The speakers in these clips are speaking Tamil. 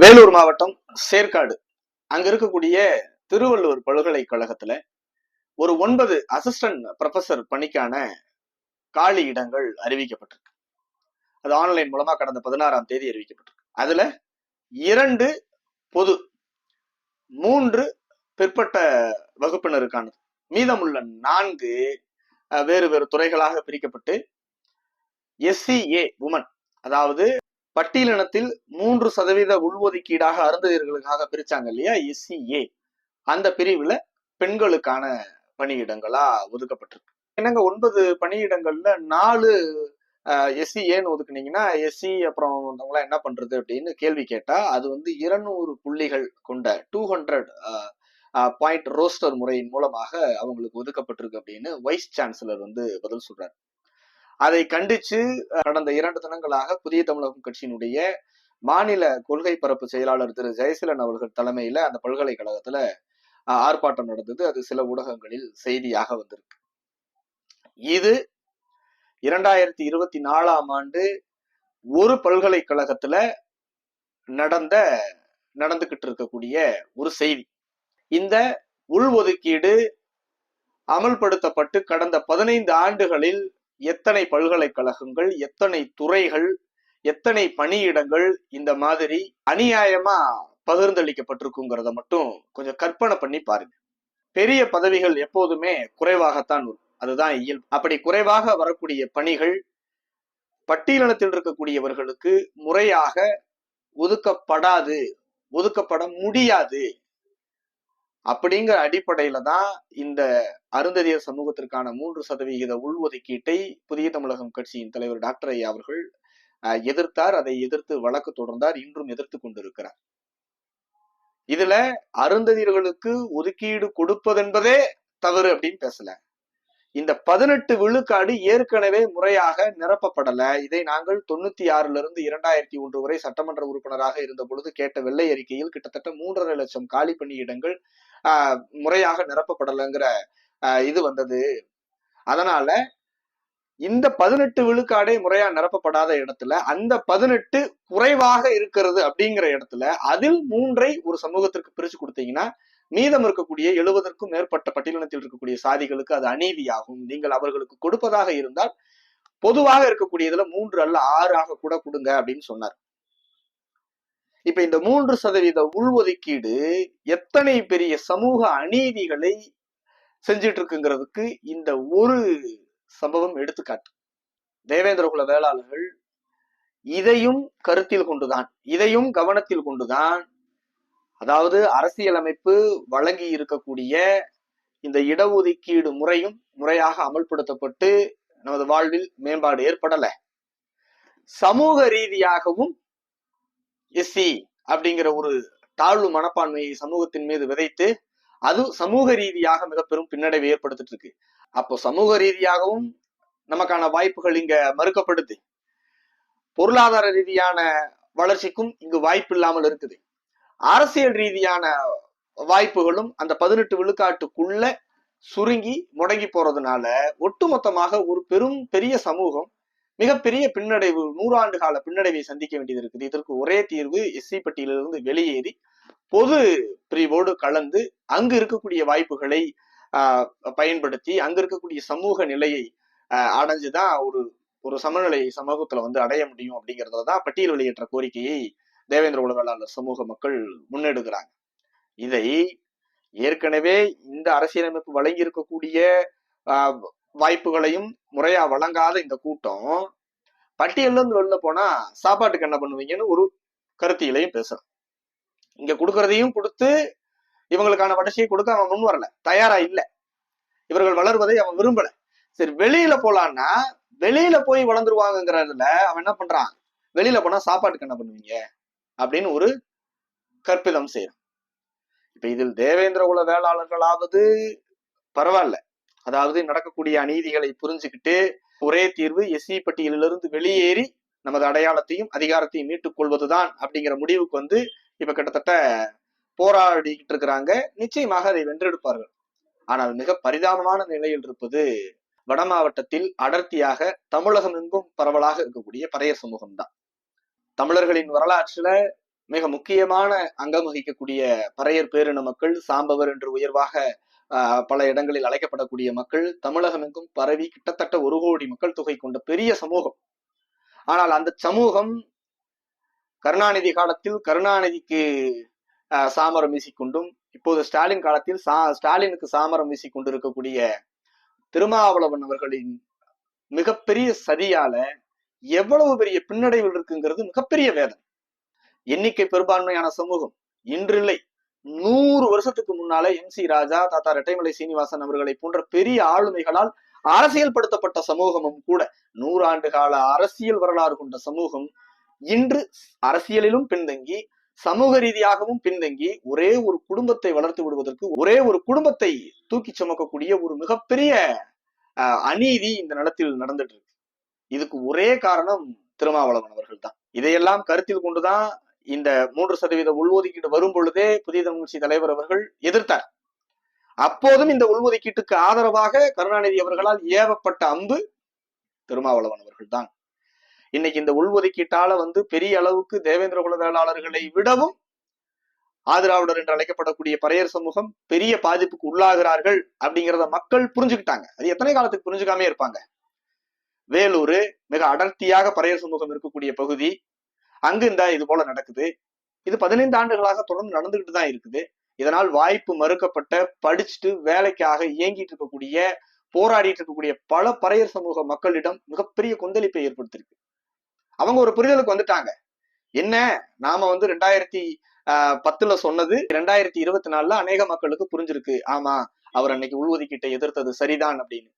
வேலூர் மாவட்டம் சேர்க்காடு அங்க இருக்கக்கூடிய திருவள்ளுவர் பல்கலைக்கழகத்துல ஒரு 9 அசிஸ்டன்ட் ப்ரொஃபசர் பணிக்கான காலி இடங்கள் அறிவிக்கப்பட்டிருக்கு. அது ஆன்லைன் மூலமா கடந்த 16ஆம் தேதி அறிவிக்கப்பட்டிருக்கு. அதுல 2 பொது, 3 பிற்பட்ட வகுப்பினருக்கானது, மீதமுள்ள 4 வேறு வேறு துறைகளாக பிரிக்கப்பட்டு SCA உமன், அதாவது பட்டியலினத்தில் 3% உள்ஒதுக்கீடாக அருந்ததியர்களுக்காக பிரிச்சாங்க இல்லையா, SCA, அந்த பிரிவுல பெண்களுக்கான பணியிடங்களா ஒதுக்கப்பட்டிருக்கு. என்னங்க 9 பணியிடங்கள்ல 4 SCAன்னு ஒதுக்குனீங்கன்னா SC அப்புறம் என்ன பண்றது அப்படின்னு கேள்வி கேட்டா, அது 200 புள்ளிகள் கொண்ட 200 பாயிண்ட் ரோஸ்டர் முறையின் மூலமாக அவங்களுக்கு ஒதுக்கப்பட்டிருக்கு அப்படின்னு வைஸ் சான்சலர் பதில் சொல்றாரு. அதை கண்டிச்சு கடந்த 2 தினங்களாக புதிய தமிழகம் கட்சியினுடைய மாநில கொள்கை பரப்பு செயலாளர் திரு ஜெயசீலன் அவர்கள் தலைமையில அந்த பல்கலைக்கழகத்துல ஆர்ப்பாட்டம் நடந்தது. அது சில ஊடகங்களில் செய்தியாக வந்திருக்கு. இது 2024ஆம் ஆண்டு ஒரு பல்கலைக்கழகத்துல நடந்துகிட்டு இருக்கக்கூடிய ஒரு செய்தி. இந்த உள்ஒதுக்கீடு அமல்படுத்தப்பட்டு கடந்த 15 ஆண்டுகளில் எத்தனை பல்கலைக்கழகங்கள், எத்தனை துறைகள், எத்தனை பணியிடங்கள் இந்த மாதிரி அநியாயமா பகிர்ந்தளிக்கப்பட்டிருக்குங்கிறத மட்டும் கொஞ்சம் கற்பனை பண்ணி பாருங்க. பெரிய பதவிகள் எப்போதுமே குறைவாகத்தான் வரும், அதுதான் இயல்பு. அப்படி குறைவாக வரக்கூடிய பணிகள் பட்டியலினத்தில் இருக்கக்கூடியவர்களுக்கு முறையாக ஒதுக்கப்படாது, ஒதுக்கப்பட முடியாது. அப்படிங்கிற அடிப்படையில தான் இந்த அருந்ததியர் சமூகத்திற்கான 3% உள்ஒதுக்கீட்டை புதிய தமிழகம் கட்சியின் தலைவர் டாக்டர் ஐயா அவர்கள் எதிர்த்தார். அதை எதிர்த்து வழக்கு தொடர்ந்தார், இன்றும் எதிர்த்து கொண்டிருக்கிறார். இதுல அருந்ததியர்களுக்கு ஒதுக்கீடு கொடுப்பதென்பதே தவறு அப்படின்னு பேசல. இந்த 18 விழுக்காடு ஏற்கனவே முறையாக நிரப்பப்படல. இதை நாங்கள் 96ல இருந்து 2001 வரை சட்டமன்ற உறுப்பினராக இருந்த பொழுது கேட்ட வெள்ளை அறிக்கையில் கிட்டத்தட்ட 3.5 லட்சம் காலி பணியிடங்கள் முறையாக நிரப்பப்படலைங்கிற இது வந்தது. அதனால இந்த 18 விழுக்காடே முறையா நிரப்பப்படாத இடத்துல அந்த 18 குறைவாக இருக்கிறது அப்படிங்கிற இடத்துல அதில் 3ஐ ஒரு சமூகத்திற்கு பிரிச்சு கொடுத்தீங்கன்னா மீதம் இருக்கக்கூடிய 70க்கும் மேற்பட்ட பட்டியலினத்தில் இருக்கக்கூடிய சாதிகளுக்கு அது அநீதியாகும். நீங்கள் அவர்களுக்கு கொடுப்பதாக இருந்தால் பொதுவாக இருக்கக்கூடியதுல 3 அல்ல 6 கூட கொடுங்க அப்படின்னு சொன்னார். இப்ப இந்த 3% உள்ஒதுக்கீடு எத்தனை பெரிய சமூக அநீதிகளை செஞ்சிட்டு இருக்குங்கிறதுக்கு இந்த ஒரு சம்பவம் எடுத்துக்காட்டு. தேவேந்திரகுல வேளாளர்கள் இதையும் கருத்தில் கொண்டுதான், இதையும் கவனத்தில் கொண்டுதான், அதாவது அரசியலமைப்பு வழங்கி இருக்கக்கூடிய இந்த இடஒதுக்கீடு முறையும் முறையாக அமல்படுத்தப்பட்டு நமது வாழ்வில் மேம்பாடு ஏற்படல, சமூக ரீதியாகவும் எஸ்சி அப்படிங்கிற ஒரு தாழ்வு மனப்பான்மையை சமூகத்தின் மீது விதைத்து அது சமூக ரீதியாக மிக பெரும் பின்னடைவை ஏற்படுத்திட்டு இருக்கு. அப்போ சமூக ரீதியாகவும் நமக்கான வாய்ப்புகள் இங்க மறுக்கப்படுது, பொருளாதார ரீதியான வளர்ச்சிக்கும் இங்கு வாய்ப்பு இல்லாமல் இருக்குது, அரசியல் ரீதியான வாய்ப்புகளும் அந்த 18 விழுக்காட்டுக்குள்ள சுருங்கி முடங்கி போறதுனால ஒட்டுமொத்தமாக ஒரு பெரிய சமூகம் மிகப்பெரிய பின்னடைவு, 100 ஆண்டு கால பின்னடைவை சந்திக்க வேண்டியது இருக்குது. இதற்கு ஒரே தீர்வு எஸ்சி பட்டியலிருந்து வெளியேறி பொது பிரிவோடு கலந்து அங்கு இருக்கக்கூடிய வாய்ப்புகளை பயன்படுத்தி அங்க இருக்கக்கூடிய சமூக நிலையை அடைஞ்சுதான் ஒரு சமநிலை சமூகத்துல அடைய முடியும் அப்படிங்கறதுதான் பட்டியல் வெளியேற்ற கோரிக்கையை தேவேந்திர குல வேளாளர் சமூக மக்கள் முன்னெடுக்கிறாங்க. இதை ஏற்கனவே இந்த அரசியலமைப்பு வழங்கி இருக்கக்கூடிய வாய்ப்புகளையும் முறையா வழங்காத இந்த கூட்டம் பட்டியல்ல இருந்து வெளில போனா சாப்பாட்டுக்கு என்ன பண்ணுவீங்கன்னு ஒரு கருத்தியலையும் பேசுறான். இங்க கொடுக்கறதையும் கொடுத்து இவங்களுக்கான வளர்ச்சியை கொடுக்க அவன் முன் வரல, தயாரா இல்ல, இவர்கள் வளர்வதை அவன் விரும்பல. சரி, வெளியில போலான்னா வெளியில போய் வளர்ந்துருவாங்கிறதுல அவன் என்ன பண்றான், வெளியில போனா சாப்பாட்டுக்கு என்ன பண்ணுவீங்க அப்படின்னு ஒரு கற்பிதம் செய்யறான். இப்ப இதில் தேவேந்திர குல வேளாளர்களாவது பரவாயில்ல, அதாவது நடக்கக்கூடிய அநீதிகளை புரிஞ்சுக்கிட்டு ஒரே தீர்வு எஸ்சி பட்டியலிலிருந்து வெளியேறி நமது அடையாளத்தையும் அதிகாரத்தையும் மீட்டுக் கொள்வதுதான் அப்படிங்கிற முடிவுக்கு இப்ப கிட்டத்தட்ட போராடிக்கிட்டு இருக்கிறாங்க. நிச்சயமாக அதை வென்றெடுப்பார்கள். ஆனால் மிக பரிதாபமான நிலையில் இருப்பது வட மாவட்டத்தில் அடர்த்தியாக தமிழகம் எங்கும் பரவலாக இருக்கக்கூடிய பறையர் சமூகம் தான். தமிழர்களின் வரலாற்றுல மிக முக்கியமான அங்கம் வகிக்கக்கூடிய பறையர் பேரின மக்கள், சாம்பவர் என்று உயர்வாக பல இடங்களில் அழைக்கப்படக்கூடிய மக்கள் தமிழகம் எங்கும் பரவி கிட்டத்தட்ட 1 கோடி மக்கள் தொகை கொண்ட பெரிய சமூகம். ஆனால் அந்த சமூகம் கருணாநிதி காலத்தில் கருணாநிதிக்கு சாமரம் வீசிக்கொண்டும், இப்போது ஸ்டாலின் காலத்தில் ஸ்டாலினுக்கு சாமரம் வீசிக்கொண்டு இருக்கக்கூடிய திருமாவளவன் அவர்களின் மிகப்பெரிய சதியால எவ்வளவு பெரிய பின்னடைவில் இருக்குங்கிறது மிகப்பெரிய வேதனை. எண்ணிக்கை பெரும்பான்மையான சமூகம் இன்றில்லை, 100 வருஷத்துக்கு முன்னாலே MC ராஜா, தாத்தா ரெட்டைமலை சீனிவாசன் அவர்களை போன்ற பெரிய ஆளுமைகளால் அரசியல் படுத்தப்பட்ட சமூகமும் கூட, 100 ஆண்டு கால அரசியல் வரலாறு கொண்ட சமூகம் இன்று அரசியலிலும் பின்தங்கி, சமூக ரீதியாகவும் பின்தங்கி, ஒரே ஒரு குடும்பத்தை வளர்த்து விடுவதற்கு, ஒரே ஒரு குடும்பத்தை தூக்கி சுமக்கக்கூடிய ஒரு மிகப்பெரிய அநீதி இந்த நிலத்தில் நடந்துட்டு இருக்கு. இதுக்கு ஒரே காரணம் திருமாவளவன் அவர்கள் தான். இதையெல்லாம் கருத்தில் கொண்டுதான் இந்த 3% உள்ஒதுக்கீடு வரும் பொழுதே புதிய தமிழ் கட்சி தலைவர் அவர்கள் எதிர்த்தார். அப்போதும் இந்த உள்ஒதுக்கீட்டுக்கு ஆதரவாக கருணாநிதி அவர்களால் ஏவப்பட்ட அம்பு திருமாவளவன் அவர்கள் தான். இன்னைக்கு இந்த உள்ஒதுக்கீட்டால பெரிய அளவுக்கு தேவேந்திர குல வேளாளர்களை விடவும் ஆதிராவிடர் என்று அழைக்கப்படக்கூடிய பறையர் சமூகம் பெரிய பாதிப்புக்கு உள்ளாகிறார்கள் அப்படிங்கிறத மக்கள் புரிஞ்சுக்கிட்டாங்க. அது எத்தனை காலத்துக்கு புரிஞ்சுக்காமே இருப்பாங்க? வேலூர் மிக அடர்த்தியாக பறையர் சமூகம் இருக்கக்கூடிய பகுதி, அங்கு இந்த இது போல நடக்குது. இது 15 ஆண்டுகளாக தொடர்ந்து நடந்துகிட்டு தான் இருக்குது. இதனால் வாய்ப்பு மறுக்கப்பட்ட, படிச்சுட்டு வேலைக்காக இயங்கிட்டு இருக்கக்கூடிய, போராடிட்டு இருக்கக்கூடிய பல பறையர் சமூக மக்களிடம் மிகப்பெரிய கொந்தளிப்பை ஏற்படுத்திருக்கு. அவங்க ஒரு புரிதலுக்கு வந்துட்டாங்க. என்ன, நாம 2010 சொன்னது 2024 அநேக மக்களுக்கு புரிஞ்சிருக்கு. ஆமா, அவர் அன்னைக்கு உள்ஒதுக்கீட்டை எதிர்த்தது சரிதான் அப்படின்னு.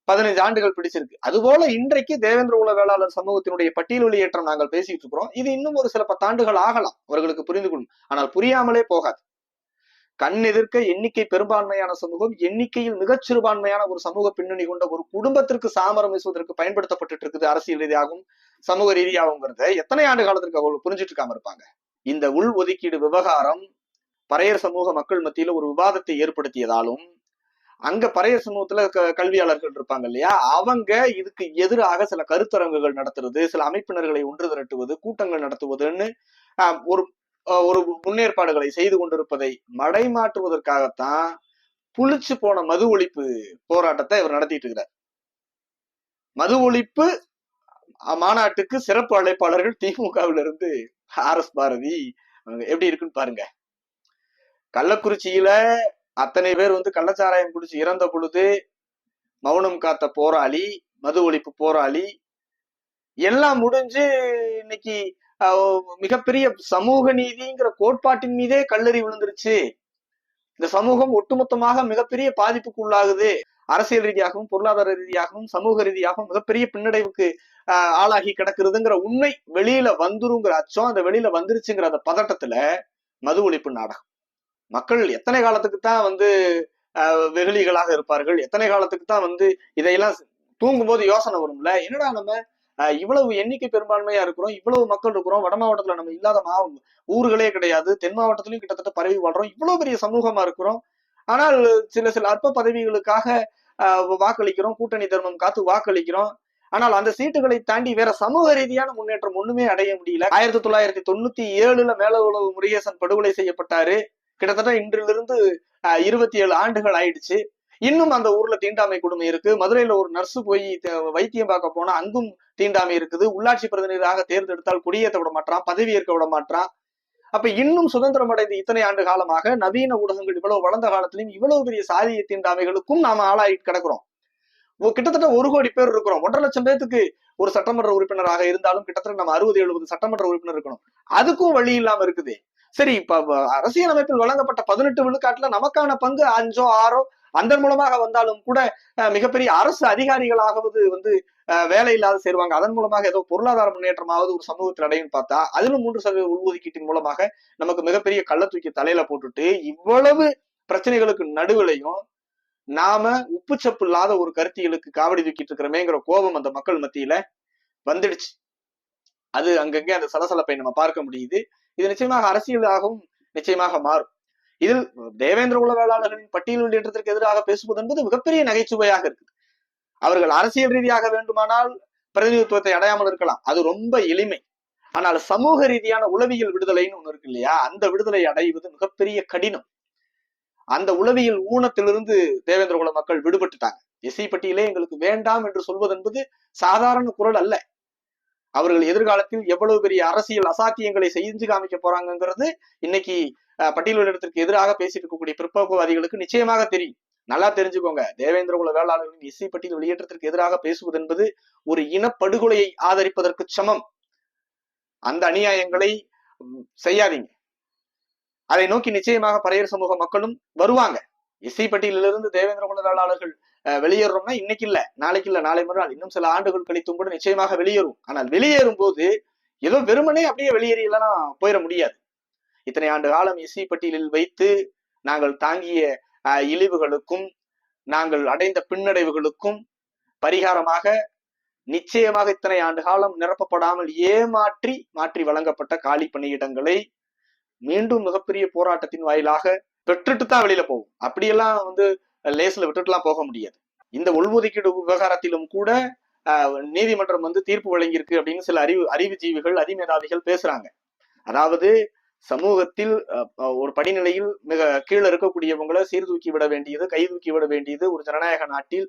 15 ஆண்டுகள் பிடிச்சிருக்கு. அதுபோல இன்றைக்கு தேவேந்திர குல வேளாளர் சமூகத்தினுடைய பட்டியல் வெளியேற்றம் நாங்கள் பேசிட்டு இருக்கிறோம். இது இன்னும் ஒரு சில 10 ஆண்டுகள் ஆகலாம் அவர்களுக்கு புரிந்து கொள்ளும். ஆனால் புரியாமலே போகாது. கண் எதிர்க்க எண்ணிக்கை பெரும்பான்மையான சமூகம், எண்ணிக்கையில் மிகச் சிறுபான்மையான ஒரு சமூக பின்னணி கொண்ட ஒரு குடும்பத்திற்கு சாமரம் வீசுவதற்கு பயன்படுத்தப்பட்டு இருக்குது அரசியல் ரீதியாகவும் சமூக ரீதியாகுங்கிறத எத்தனை ஆண்டு காலத்திற்கு அவர்கள் புரிஞ்சுட்டு இருக்காம இருப்பாங்க? இந்த உள் ஒதுக்கீடு விவகாரம் பறையர் சமூக மக்கள் மத்தியில ஒரு விவாதத்தை ஏற்படுத்தியதாலும், அங்க பறையர் சமூகத்துல கல்வியாளர்கள் இருப்பாங்க இல்லையா, அவங்க இதுக்கு எதிராக சில கருத்தரங்குகள் நடத்துறது, சில அமைப்பினர்களை ஒன்று திரட்டுவது, கூட்டங்கள் நடத்துவதுன்னு ஒரு ஒரு முன்னேற்பாடுகளை செய்து கொண்டிருப்பதை மடைமாற்றுவதற்காகத்தான் புளிச்சு போன மது ஒழிப்பு போராட்டத்தை இவர் நடத்திட்டு இருக்கிறார். மது ஒழிப்பு மாநாட்டுக்கு சிறப்பு அழைப்பாளர்கள் திமுகவிலிருந்து RS பாரதி எப்படி இருக்குன்னு பாருங்க. கள்ளக்குறிச்சியில அத்தனை பேர் கள்ளச்சாராயம் குடிச்சு இறந்த பொழுது மௌனம் காத்த போராளி, மது ஒழிப்பு போராளி எல்லாம் முடிஞ்சு இன்னைக்கு மிகப்பெரிய சமூக நீதிங்கிற கோட்பாட்டின் மீதே கல்லறி விழுந்துருச்சு. இந்த சமூகம் ஒட்டுமொத்தமாக மிகப்பெரிய பாதிப்புக்கு உள்ளாகுது. அரசியல் ரீதியாகவும் பொருளாதார ரீதியாகவும் சமூக ரீதியாகவும் மிகப்பெரிய பின்னடைவுக்கு ஆளாகி கிடக்குறதுங்கிற உண்மை வெளியில வந்துருங்கிற அச்சம், அந்த வெளியில வந்துருச்சுங்கிற அந்த பதட்டத்துல மது ஒழிப்பு நாடகம். மக்கள் எத்தனை காலத்துக்கு தான் வெகுளிகளாக இருப்பார்கள்? எத்தனை காலத்துக்கு தான் இதையெல்லாம் தூங்கும் போது யோசனை வரும்ல, என்னடா நம்ம இவ்வளவு எண்ணிக்கை பெரும்பான்மையா இருக்கிறோம், இவ்வளவு மக்கள் இருக்கிறோம், வட மாவட்டத்துல நம்ம இல்லாத ஊர்களே கிடையாது, தென் மாவட்டத்திலயும் கிட்டத்தட்ட பரவி வாழ்றோம், இவ்வளவு பெரிய சமூகமா இருக்கிறோம், ஆனால் சில அற்ப பதவிகளுக்காக வாக்களிக்கிறோம், கூட்டணி தர்மம் காத்து வாக்களிக்கிறோம். ஆனால் அந்த சீட்டுகளை தாண்டி வேற சமூக ரீதியான முன்னேற்றம் ஒண்ணுமே அடைய முடியல. 1997 மேல உளவு முருகேசன் படுகொலை செய்யப்பட்டாரு. கிட்டத்தட்ட இன்றிலிருந்து 27 ஆண்டுகள் ஆயிடுச்சு. இன்னும் அந்த ஊர்ல தீண்டாமை கொடுமை இருக்கு. மதுரையில ஒரு நர்ஸ் போய் வைத்தியம் பார்க்க போனா அங்கும் தீண்டாமை இருக்குது. உள்ளாட்சி பிரதிநிதியாக தேர்ந்தெடுத்தால் குடியேற்ற விட மாட்டான், பதவி ஏற்க விட மாட்டான். அப்ப இன்னும் சுதந்திரம் அடைந்த இத்தனை ஆண்டு காலமாக நவீன ஊடகங்கள் இவ்வளவு வளர்ந்த காலத்திலும் இவ்வளவு பெரிய சாதிய தீண்டாமைகளுக்கும் நாம ஆளாயிட்டு கிடக்குறோம். கிட்டத்தட்ட 1 கோடி பேர் இருக்கிறோம். 1.5 லட்சம் பேருக்கு ஒரு சட்டமன்ற உறுப்பினராக இருந்தாலும் கிட்டத்தட்ட நம்ம 60-70 சட்டமன்ற உறுப்பினர் இருக்கணும். அதுக்கும் வழி இல்லாம இருக்குது. சரி, இப்ப அரசியலமைப்பில் வழங்கப்பட்ட 18 விழுக்காட்டுல நமக்கான பங்கு 5ஓ 6ஓ அதன் மூலமாக வந்தாலும் கூட மிகப்பெரிய அரசு அதிகாரிகளாவது வேலை இல்லாத சேருவாங்க. அதன் மூலமாக ஏதோ பொருளாதார முன்னேற்றமாவது ஒரு சமூகத்தில் அடையும் பார்த்தா, அதிலும் 3% உள்ஒதுக்கீட்டின் மூலமாக நமக்கு மிகப்பெரிய கள்ள தூக்கி தலையில போட்டுட்டு இவ்வளவு பிரச்சனைகளுக்கு நடுவிலையும் நாம உப்புச்சப்பு இல்லாத ஒரு கருத்தியலுக்கு காவடி தூக்கிட்டு இருக்கிறமேங்கிற கோபம் அந்த மக்கள் மத்தியில வந்துடுச்சு. அது அங்கங்கே அந்த சலசலப்பை நம்ம பார்க்க முடியுது. இது நிச்சயமாக அரசியலாகவும் நிச்சயமாக மாறும். இதில் தேவேந்திர குல வேளாளர்களின் பட்டியல் வெளியேற்றத்திற்கு எதிராக பேசுவது என்பது மிகப்பெரிய நகைச்சுவையாக இருக்குது. அவர்கள் அரசியல் ரீதியாக வேண்டுமானால் பிரதிநிதித்துவத்தை அடையாமல் இருக்கலாம், அது ரொம்ப எளிமை. ஆனால் சமூக ரீதியான உளவியல் விடுதலைன்னு ஒண்ணு இருக்கு இல்லையா, அந்த விடுதலை அடைவது மிகப்பெரிய கடினம். அந்த உளவியல் ஊனத்திலிருந்து தேவேந்திர குல மக்கள் விடுபட்டுட்டாங்க. எஸ்சி பட்டியலே எங்களுக்கு வேண்டாம் என்று சொல்வது என்பது சாதாரண குரல் அல்ல. அவர்கள் எதிர்காலத்தில் எவ்வளவு பெரிய அரசியல் அசாத்தியங்களை செஞ்சு காமிக்க போறாங்கிறது இன்னைக்கு பட்டியலிடத்திற்கு எதிராக பேசிட்டு இருக்கக்கூடிய பிற்போக்குவாதிகளுக்கு நிச்சயமாக தெரியும். நல்லா தெரிஞ்சுக்கோங்க, தேவேந்திர குல வேளாளர்களின் எஸ்சி பட்டியல் வெளியேற்றத்திற்கு எதிராக பேசுவது என்பது ஒரு இனப்படுகொலையை ஆதரிப்பதற்கு சமம். அந்த அநியாயங்களை செய்யாதீங்க. அதை நோக்கி நிச்சயமாக பறையர் சமூக மக்களும் வருவாங்க. எஸ்சி பட்டியலிலிருந்து தேவேந்திர குல வேளாளர்கள் வெளியேறோம்னா இன்னைக்கு இல்ல, நாளைக்கு இல்ல, நாளை மறுநாள், இன்னும் சில ஆண்டுகள் கழித்தும் கூட நிச்சயமாக வெளியேறும். ஆனால் வெளியேறும் போது ஏதோ வெறுமனே அப்படியே வெளியேறியெல்லாம் போயிட முடியாது. இத்தனை ஆண்டு காலம் எஸ்சி பட்டியலில் வைத்து நாங்கள் தாங்கிய இழிவுகளுக்கும் நாங்கள் அடைந்த பின்னடைவுகளுக்கும் பரிகாரமாக நிச்சயமாக இத்தனை ஆண்டு காலம் நிரப்பப்படாமல் மாற்றி வழங்கப்பட்ட காலி பணியிடங்களை மீண்டும் மிகப்பெரிய போராட்டத்தின் வாயிலாக பெற்றுட்டு தான் வெளியில போகும். அப்படியெல்லாம் லேஸ்ல விட்டுட்டுலாம் போக முடியாது. இந்த உள்ஒதுக்கீடு விவகாரத்திலும் கூட நீதிமன்றம் தீர்ப்பு வழங்கியிருக்கு அப்படின்னு சில அறிவுஜீவிகள் அதிமேதாவிகள் பேசுறாங்க. அதாவது சமூகத்தில் ஒரு படிநிலையில் மிக கீழே இருக்கக்கூடியவங்களை சீர்தூக்கி விட வேண்டியது, கைதூக்கி விட வேண்டியது ஒரு ஜனநாயக நாட்டில்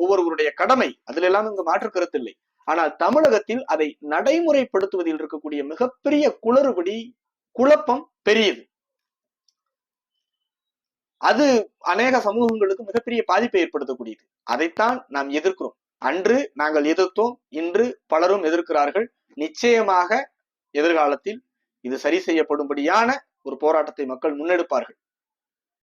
ஒவ்வொருவருடைய கடமை. அதுல எல்லாம் இங்கு மாற்று கருத்து இல்லை. ஆனால் தமிழகத்தில் அதை நடைமுறைப்படுத்துவதில் இருக்கக்கூடிய மிகப்பெரிய குளறுபடி, குழப்பம் பெரியது. அது அநேக சமூகங்களுக்கு மிகப்பெரிய பாதிப்பை ஏற்படுத்தக்கூடியது. அதைத்தான் நாம் எதிர்க்கிறோம். அன்று நாங்கள் எதிர்த்தோம், இன்று பலரும் எதிர்க்கிறார்கள். நிச்சயமாக எதிர்காலத்தில் இது சரி செய்யப்படும்படியான ஒரு போராட்டத்தை மக்கள் முன்னெடுப்பார்கள்.